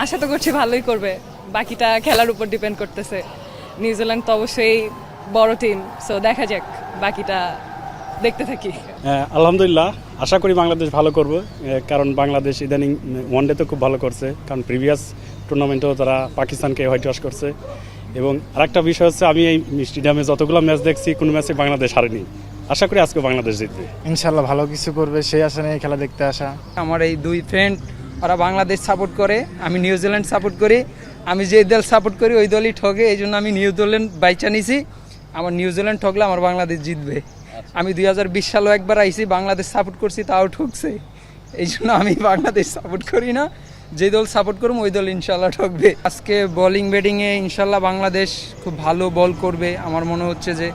আশা তো করছি ভালোই করবে, বাকিটা খেলার উপর ডিপেন্ড করতেছে। নিউজিল্যান্ড তো অবশ্যই বড় টিম, সো দেখা যাক, বাকিটা দেখতে থাকি। আলহামদুলিল্লাহ, আশা করি বাংলাদেশ ভালো করবে, কারণ বাংলাদেশ ইদানিং ওয়ানডে তো খুব ভালো করছে, কারণ প্রিভিয়াস টুর্নামেন্টেও তারা পাকিস্তানকে হোয়াইট ওয়াশ করছে। এবং আরেকটা বিষয় হচ্ছে, আমি এই স্টেডিয়ামে যতগুলো ম্যাচ দেখছি কোনো ম্যাচে বাংলাদেশ হারেনি। আশা করি আজকে বাংলাদেশ জিতবে। ইনশাল্লাহ ভালো কিছু করবে, সেই আশা নিয়ে খেলা দেখতে আসা। আমার এই দুই ফ্রেন্ড ওরা বাংলাদেশ সাপোর্ট করে, আমি নিউজিল্যান্ড সাপোর্ট করি। আমি যে দল সাপোর্ট করি ওই দলই ঠকে, এই জন্য আমি নিউজিল্যান্ড বাইচা নিছি। আমার নিউজিল্যান্ড ঠকলে আমার বাংলাদেশ জিতবে। আমি 2020 সালেও একবার আইছি, বাংলাদেশ সাপোর্ট করছি, তাও ঠকছে। এই জন্য আমি বাংলাদেশ সাপোর্ট করি না, যে দল সাপোর্ট করবো ওই দল ইনশাল্লাহ ঠকবে। আজকে বোলিং ব্যাটিংয়ে ইনশাল্লাহ বাংলাদেশ খুব ভালো বল করবে আমার মনে হচ্ছে যে।